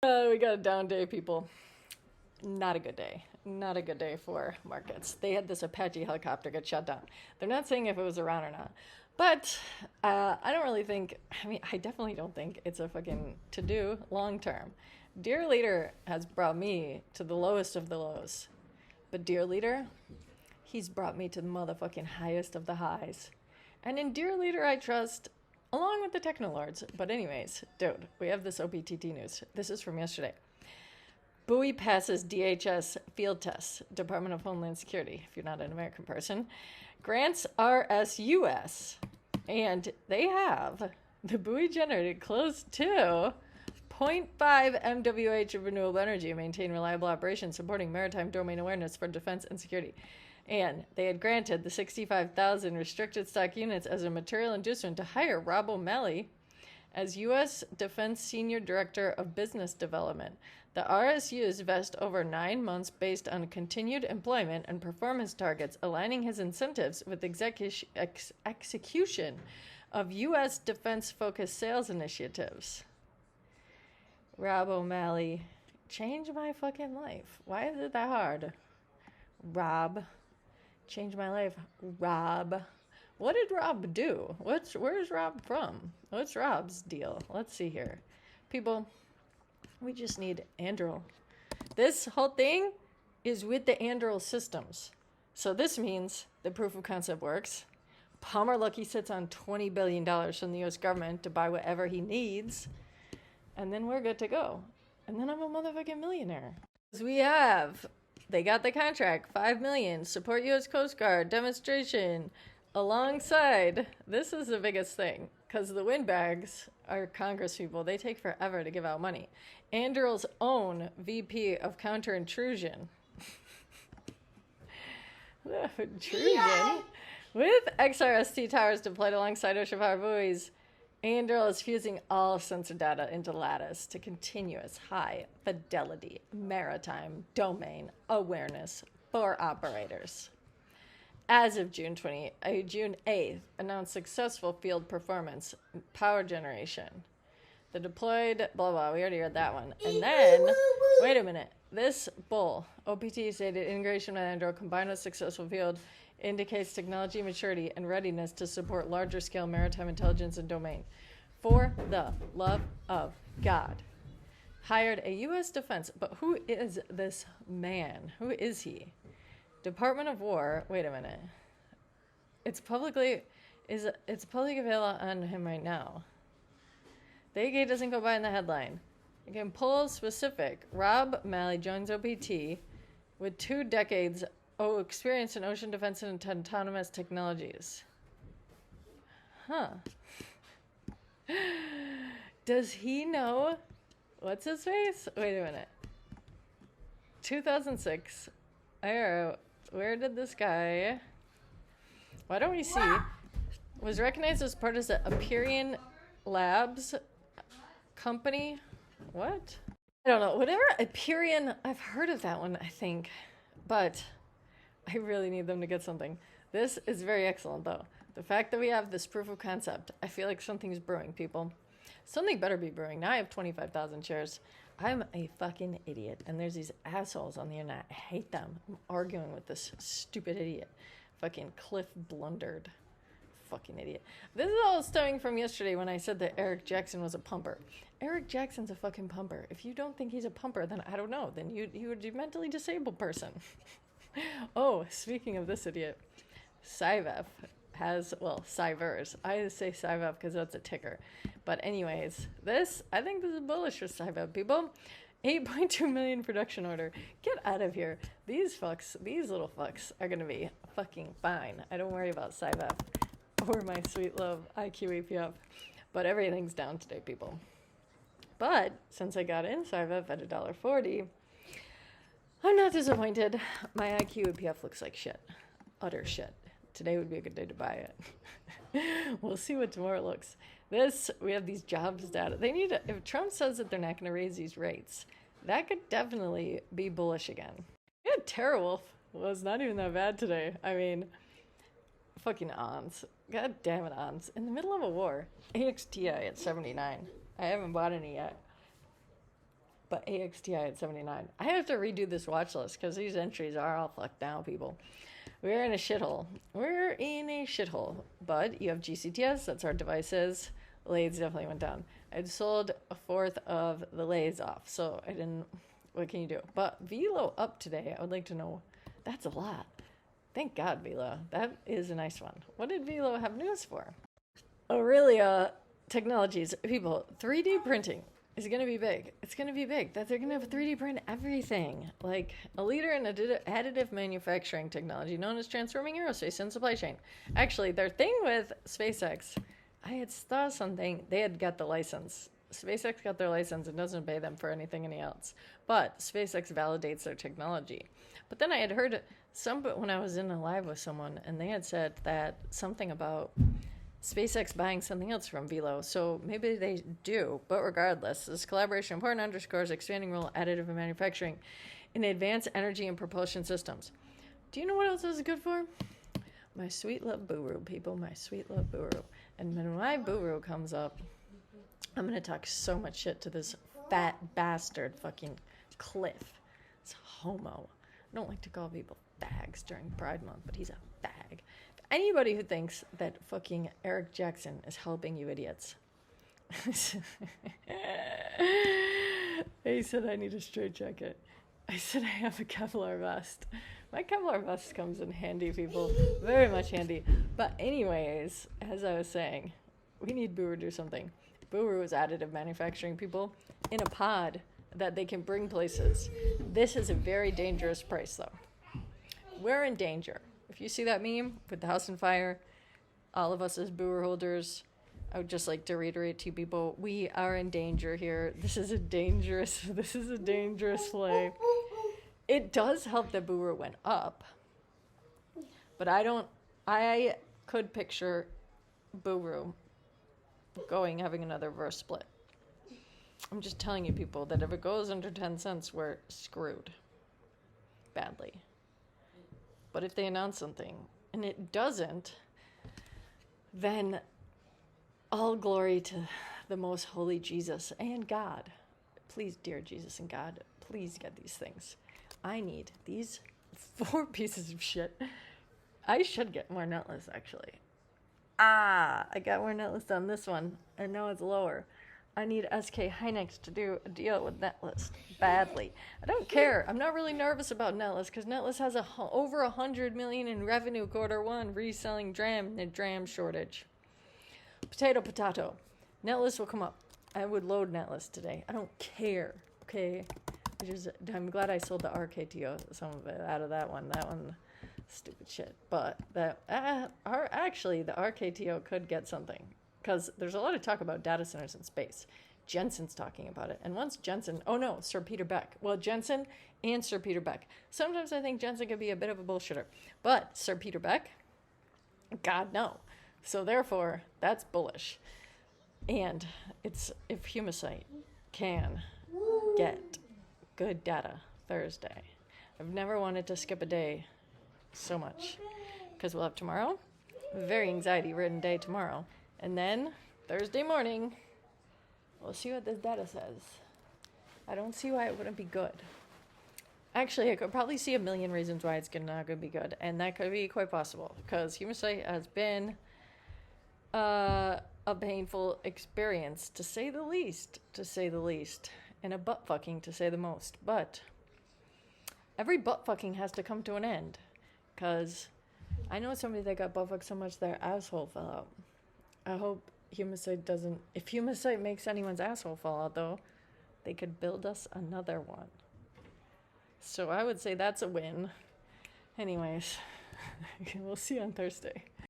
We got a down day, people. Not a good day. Not a good day for markets. They had this Apache helicopter get shut down. They're not saying if it was Iran or not. But I don't really think, I definitely don't think it's a fucking to do long term. Dear Leader has brought me to the lowest of the lows. But Dear Leader, he's brought me to the motherfucking highest of the highs. And in Dear Leader, I trust, along with the Technolords. But anyways, dude, we have this OPTT news. This is from yesterday. Buoy passes DHS field tests, Department of Homeland Security, if you're not an American person. Grants RSUS, and they have the buoy generated close to 0.5 MWH of renewable energy and maintain reliable operations supporting maritime domain awareness for defense and security. And they had granted the 65,000 restricted stock units as a material inducement to hire Rob O'Malley as U.S. Defense Senior Director of Business Development. The RSUs vest over 9 months based on continued employment and performance targets, aligning his incentives with execution of U.S. defense-focused sales initiatives. Rob O'Malley, change my fucking life. Why is it that hard? Rob, change my life. Rob. What did Rob do? Where's Rob from? What's Rob's deal? Let's see here. People, we just need Anduril. This whole thing is with the Anduril systems. So this means the proof of concept works. Palmer Luckey sits on $20 billion from the U.S. government to buy whatever he needs. And then we're good to go. And then I'm a motherfucking millionaire. They got the contract, $5 million, support U.S. Coast Guard, demonstration. Alongside, this is the biggest thing, because the windbags are Congress people. They take forever to give out money. Anduril's own VP of Counter-Intrusion. Intrusion? With XRST towers deployed alongside ocean power buoys, Anduril is fusing all sensor data into Lattice to continuous high-fidelity maritime domain awareness for operators. As of June 8th, announced successful field performance, power generation. The deployed, blah, blah, we already read that one. And then, wait a minute. This bull, OPT stated integration with Anduril combined with successful field indicates technology maturity and readiness to support larger scale maritime intelligence and domain. For the love of God. Hired a U.S. defense, but who is this man? Who is he? Department of War, wait a minute. It's publicly available on him right now. The AK doesn't go by in the headline. Again, pull specific. Rob Malley joins OPT with 2 decades experience in ocean defense and autonomous technologies. Huh. Does he know? What's his face? Wait a minute. 2006. Where did this guy... Why don't we see? Was recognized as part of the Aperion Labs company. What? I don't know. Whatever Aperion, I've heard of that one, I think. But I really need them to get something. This is very excellent, though. The fact that we have this proof of concept, I feel like something's brewing, people. Something better be brewing. Now I have 25,000 shares. I'm a fucking idiot. And there's these assholes on the internet. I hate them. I'm arguing with this stupid idiot. Fucking Cliff Blundered. Fucking idiot. This is all stemming from yesterday when I said that Eric Jackson was a pumper. Eric Jackson's a fucking pumper. If you don't think he's a pumper, then I don't know. Then you're a mentally disabled person. Oh, speaking of this idiot. SciVef has, well, Scivers. I say SciVef because that's a ticker. But anyways, I think this is bullish for SciVef, people. 8.2 million production order. Get out of here. These little fucks are going to be fucking fine. I don't worry about SciVef or my sweet love IQ APF. But everything's down today, people. But since I got in SciVef at $1.40, I'm not disappointed. My IQ APF looks like shit. Utter shit. Today would be a good day to buy it. We'll see what tomorrow looks. We have these jobs data. If Trump says that they're not going to raise these rates, that could definitely be bullish again. Yeah, TerraWolf was not even that bad today. I mean, fucking ons. God damn it, ons. In the middle of a war. AXTI at 79. I haven't bought any yet. but AXTI at 79. I have to redo this watch list because these entries are all fucked now, people. We're in a shithole. We're in a shithole. But you have GCTS, that's our devices. Lathes definitely went down. I'd sold a fourth of the lathes off, so I didn't. What can you do? But VELO up today, I would like to know. That's a lot. Thank God, VELO. That is a nice one. What did VELO have news for? Aurelia Technologies. People, 3D printing is going to be big. It's going to be big. That they're going to have 3D print everything. Like a leader in additive manufacturing technology known as transforming aerospace and supply chain. Actually, their thing with SpaceX, I had saw something. They had got the license. SpaceX got their license and doesn't pay them for anything else. But SpaceX validates their technology. But then I had heard when I was in a live with someone, and they had said that something about SpaceX buying something else from VELO. So maybe they do. But regardless, this collaboration important underscores expanding role of additive manufacturing in advanced energy and propulsion systems. Do you know what else this is good for? My sweet love Buru, people. My sweet love Buru. And when my Buru comes up, I'm going to talk so much shit to this fat bastard fucking Cliff. It's homo. I don't like to call people fags during Pride Month, but he's a fag. Anybody who thinks that fucking Eric Jackson is helping you idiots. He said I need a straight jacket. I said I have a Kevlar vest. My Kevlar vest comes in handy, people. Very much handy. But anyways, as I was saying, we need Buru to do something. Buru is additive manufacturing, people, in a pod that they can bring places. This is a very dangerous price, though. We're in danger. If you see that meme with the house on fire, all of us as Buru holders, I would just like to reiterate to you people, we are in danger here. This is a dangerous play. It does help that Buru went up, but I could picture Buru having another reverse split. I'm just telling you people that if it goes under 10 cents, we're screwed badly. But if they announce something and it doesn't, then all glory to the most holy Jesus and God. Please, dear Jesus and God, please get these things. I need these 4 pieces of shit. I should get more netless, actually. I got more netless on this one, and now it's lower. I need SK Hynix to do a deal with Netlist badly. I don't care. I'm not really nervous about Netlist because Netlist has over 100 million in revenue Q1 reselling DRAM and a DRAM shortage. Potato. Netlist will come up. I would load Netlist today. I don't care. Okay. I'm glad I sold the RKTO, some of it out of that one. That one, stupid shit. But actually, the RKTO could get something. Because there's a lot of talk about data centers in space. Jensen's talking about it. And once Jensen... Oh, no, Sir Peter Beck. Well, Jensen and Sir Peter Beck. Sometimes I think Jensen could be a bit of a bullshitter. But Sir Peter Beck? God, no. So therefore, that's bullish. And if Humasite can get good data Thursday. I've never wanted to skip a day so much. Because we'll have tomorrow. A very anxiety-ridden day tomorrow. And then, Thursday morning, we'll see what this data says. I don't see why it wouldn't be good. Actually, I could probably see a million reasons why it's not going to be good. And that could be quite possible. Because Humasite has been a painful experience, to say the least. And a butt fucking, to say the most. But every butt fucking has to come to an end. Because I know somebody that got butt fucked so much their asshole fell out. I hope Humasite doesn't... If Humasite makes anyone's asshole fall out, though, they could build us another one. So I would say that's a win. Anyways, we'll see you on Thursday.